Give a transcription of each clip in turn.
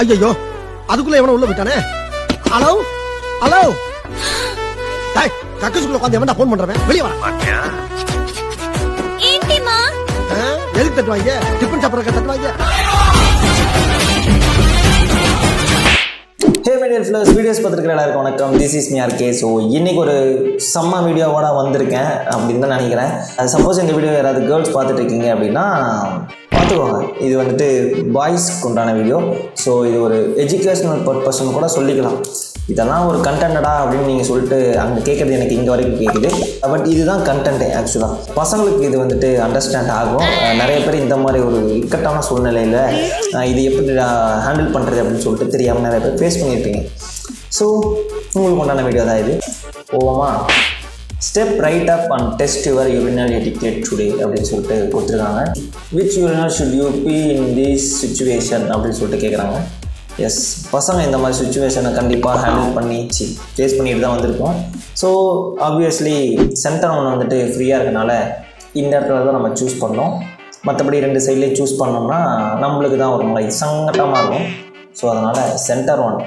ஐயோ அதுக்குள்ள எவன உள்ள போயிட்டானே. ஹலோ ஹலோ டேய் கக்கசுக்குள்ள உட்கார்ந்து எவன்டா ஃபோன் பண்றவன் வெளிய வா. ஏண்டிமா எதுக்கு தட்டுவாங்க? டிஃபன் சாப்பிடுறதுக்கு தட்டுவாங்க. ஹே மீடியா ஃப்ளோஸ் வீடியோஸ் பார்த்துருக்கிற எல்லாருக்கும் வணக்கம். This is me RK. So இன்றைக்கி ஒரு செம்ம வீடியோவோட வந்திருக்கேன் அப்படின்னு தான் நினைக்கிறேன். அது சப்போஸ் இந்த வீடியோ யாராவது கேர்ள்ஸ் பார்த்துட்டு இருக்கீங்க அப்படின்னா பார்த்துக்கோங்க. இது வந்துட்டு பாய்ஸ்க்கு உண்டான வீடியோ. ஸோ இது ஒரு எஜுகேஷ்னல் பர்பஸ்ன்னு கூட சொல்லிக்கலாம். இதெல்லாம் ஒரு கண்டென்டா அப்படின்னு நீங்கள் சொல்லிட்டு அங்கே கேட்குறது எனக்கு இங்கே வரைக்கும் கேட்குது. பட் இதுதான் கண்டென்ட்டு. ஆக்சுவலாக பசங்களுக்கு இது வந்துட்டு அண்டர்ஸ்டாண்ட் ஆகும். நிறைய பேர் இந்த மாதிரி ஒரு இக்கட்டான சூழ்நிலையில் இது எப்படி ஹேண்டில் பண்ணுறது அப்படின்னு சொல்லிட்டு தெரியாமல் நிறைய பேர் ஃபேஸ் பண்ணியிருப்பீங்க. ஸோ உங்களுக்கு உண்டான வீடியோ தான் இது. போவோமா? Step right up and test your urinal etiquette today அப்படின்னு சொல்லிட்டு கொடுத்துருக்காங்க. Which urinal should you be in this situation அப்படின்னு சொல்லிட்டு கேட்குறாங்க. எஸ், பசங்க இந்த மாதிரி சுச்சுவேஷனை கண்டிப்பாக ஹேண்டில் பண்ணி ஃபேஸ் பண்ணிட்டு தான் வந்திருக்கோம். ஸோ ஆப்வியஸ்லி சென்டர் ஒன்று வந்துட்டு ஃப்ரீயாக இருக்கனால இந்த இடத்துல தான் நம்ம சூஸ் பண்ணோம். மற்றபடி ரெண்டு சைட்லேயும் சூஸ் பண்ணோம்னா நம்மளுக்கு தான் ஒரு மாதிரி சங்கட்டமாக இருக்கும். ஸோ அதனால் சென்டர் ஒன்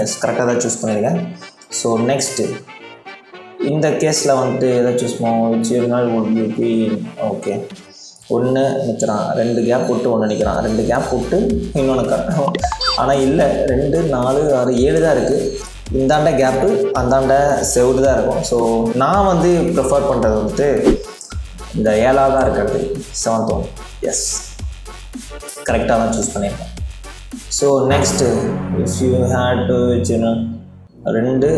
எஸ் கரெக்டாக தான் சூஸ் பண்ணியிருக்கேன். ஸோ நெக்ஸ்ட்டு இந்த கேஸில் வந்துட்டு எதை சூஸ் பண்ணுவோம்? Which urinal would you be? Okay, ஒன்று நிற்கிறான், ரெண்டு கேப் விட்டு ஒன்று நிற்கிறான், ரெண்டு கேப் விட்டு இன்னொன்று கட்டணும். ஆனால் இல்லை, 2, 4, 6, 7 தான் இருக்குது. இந்தாண்ட கேப்பு அந்தாண்ட செவுடு தான் இருக்கும். ஸோ நான் வந்து ப்ரிஃபர் பண்ணுறது வந்துட்டு இந்த 7ஆக தான் இருக்கிறது, 7th ஒன். எஸ், கரெக்டாக தான் சூஸ் பண்ணியிருக்கேன். So next if you had to ரெண்டு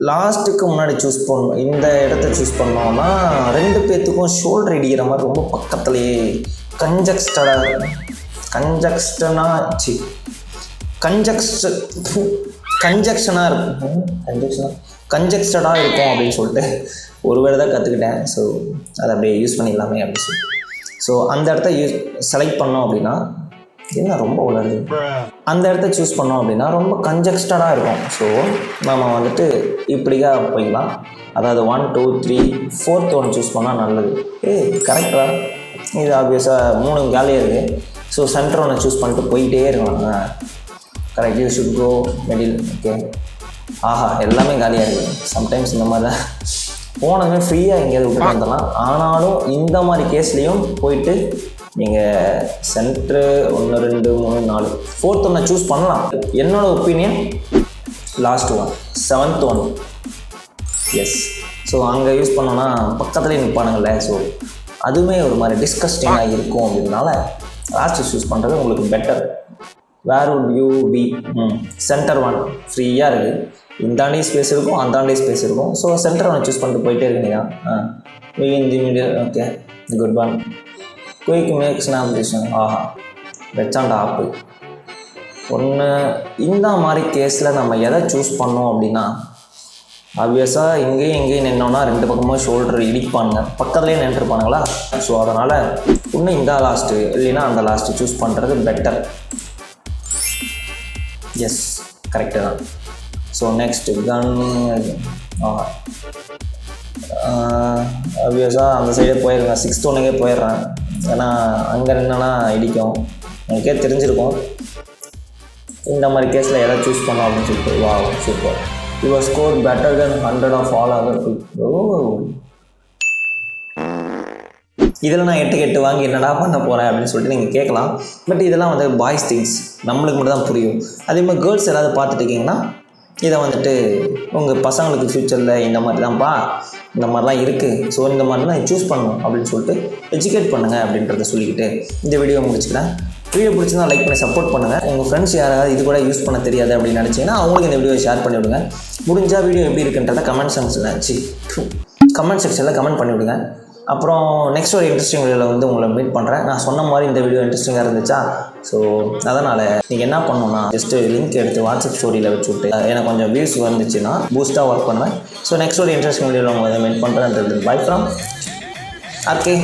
லாஸ்ட்டுக்கு முன்னாடி சூஸ் பண்ணணும். இந்த இடத்த சூஸ் பண்ணோம்னா ரெண்டு பேர்த்துக்கும் ஷோல்டர் இடிக்கிற மாதிரி ரொம்ப பக்கத்துலேயே கன்ஜக்ஸ்டடாக கன்ஜக்ஷனாக இருக்கும். கன்ஜக்ஸ்டடாக இருக்கும் அப்படின்னு சொல்லிட்டு ஒரு வேளை தான் கற்றுக்கிட்டேன். ஸோ அதை அப்படியே யூஸ் பண்ணிடலாமே அப்படின்னு சொல்லி ஸோ அந்த இடத்த செலக்ட் பண்ணோம் அப்படின்னா என்ன ரொம்ப உலருது, அந்த இடத்த சூஸ் பண்ணோம் அப்படின்னா ரொம்ப கன்ஜக்ஸ்டடாக இருக்கும். ஸோ நம்ம வந்துட்டு இப்படியாக போய்க்கலாம். அதாவது 1, 2, 3, 4th ஒன் சூஸ் பண்ணால் நல்லது. கரெக்டாக இது ஆப்வியஸாக 3 காலியாக இருக்குது. ஸோ சென்டர் ஒன்று சூஸ் பண்ணிட்டு போயிட்டே இருக்கலாம். Correct, you should go middle. Okay, ஆஹா எல்லாமே காலியாக இருக்குது. சம்டைம்ஸ் இந்த மாதிரி தான் போனதுமே ஃப்ரீயாக எங்கேயாவது விட்டுட்டு வந்துடலாம். ஆனாலும் இந்த மாதிரி கேஸ்லேயும் போயிட்டு நீங்கள் சென்ட்ரு 1, 2, 3, 4 4th ஒன்றை சூஸ் பண்ணலாம். என்னோடய opinion last one 7th one. Yes, so அங்கே யூஸ் பண்ணோன்னா பக்கத்துலேயே நிற்பானுங்களே. ஸோ அதுவுமே ஒரு மாதிரி டிஸ்கஸ்டிங்காக இருக்கும். அப்படின்னால லாஸ்ட்டு சூஸ் பண்ணுறது உங்களுக்கு better. Where would you be? Centre one ஃப்ரீயாக இருக்குது. இந்தாண்டி ஸ்பேஸ் இருக்கும், அந்தாண்டி ஸ்பேஸ் இருக்கும். ஸோ சென்டர் ஒன்று சூஸ் பண்ணிட்டு போயிட்டே இருக்கீங்க. Win the middle. Okay, good one. Quick make snap decision. ஆஹா வெச்சாண்டா ஆப்பு ஒன்று. இந்த மாதிரி கேஸில் நம்ம எதை சூஸ் பண்ணோம் அப்படின்னா ஆப்வியஸாக இங்கேயும் நின்னோன்னா ரெண்டு பக்கமும் ஷோல்டர் இடிப்பானுங்க, பக்கத்துலேயே நின்றுருப்பானுங்களா. ஸோ அதனால் இன்னும் இந்த லாஸ்ட்டு இல்லைன்னா அந்த லாஸ்ட்டு சூஸ் பண்ணுறது பெட்டர். எஸ், கரெக்டு தான். ஸோ நெக்ஸ்ட்டு கன். ஆப்வியஸாக அந்த சைடே போயிடுங்க. 6th ஒன்றுக்கே போயிடுறேன். ஏன்னா அங்கே நின்னா இடிக்கும், எனக்கே தெரிஞ்சிருக்கும். இந்த மாதிரி கேஸில் எதை சூஸ் பண்ணோம் அப்படின்னு சொல்லிட்டு வா super. Your score better then 100 of all other people. இதில் நான் 8 வாங்கி என்னடா பண்ண போகிறேன் அப்படின்னு சொல்லிட்டு நீங்கள் கேட்கலாம். பட் இதெல்லாம் வந்து பாய்ஸ் திங்ஸ், நம்மளுக்கு மட்டும் தான் புரியும். அதே மாதிரி கேர்ள்ஸ் ஏதாவது பார்த்துட்டு இருக்கீங்கன்னா இதை வந்துட்டு உங்கள் பசங்களுக்கு ஃப்யூச்சரில் இந்த மாதிரி தான்ப்பா, இந்த மாதிரிலாம் இருக்குது, ஸோ இந்த மாதிரிலாம் சூஸ் பண்ணணும் அப்படின்னு சொல்லிட்டு எஜுகேட் பண்ணுங்கள் அப்படின்றத சொல்லிக்கிட்டு இந்த வீடியோ முடிச்சுக்கிறேன். வீடியோ பிடிச்சிருந்தா லைக் பண்ணி சப்போர்ட் பண்ணுங்கள். உங்கள் ஃப்ரெண்ட்ஸ் யாராவது இது கூட யூஸ் பண்ண தெரியாது அப்படின்னு நினச்சிங்கன்னா அவங்களுக்கு இந்த வீடியோ ஷேர் பண்ணி விடுங்க. முடிஞ்சால் வீடியோ எப்படி இருக்குன்றத கமெண்ட் செக்ஷனில் கமெண்ட் பண்ணி விடுங்க. அப்புறம் நெக்ஸ்ட் ஒரு இன்ட்ரெஸ்டிங் வீடியோவில் வந்து உங்களை மீட் பண்ணுறேன். நான் சொன்ன மாதிரி இந்த வீடியோ இன்ட்ரெஸ்டிங்காக இருந்துச்சா? ஸோ அதனால் நீங்கள் என்ன பண்ணணும்னா ஜஸ்ட்டு லிங்க் எடுத்து வாட்ஸ்அப் ஸ்டோரியில் வச்சு விட்டு எனக்கு கொஞ்சம் வியூஸ் வந்துச்சுன்னா பூஸ்ட்டாக ஒர்க் பண்ணுவேன். ஸோ நெக்ஸ்ட் ஒரு இன்ட்ரெஸ்டிங் வீடியோவில் உங்களை மீட் பண்ணுறேன். Bye from RK.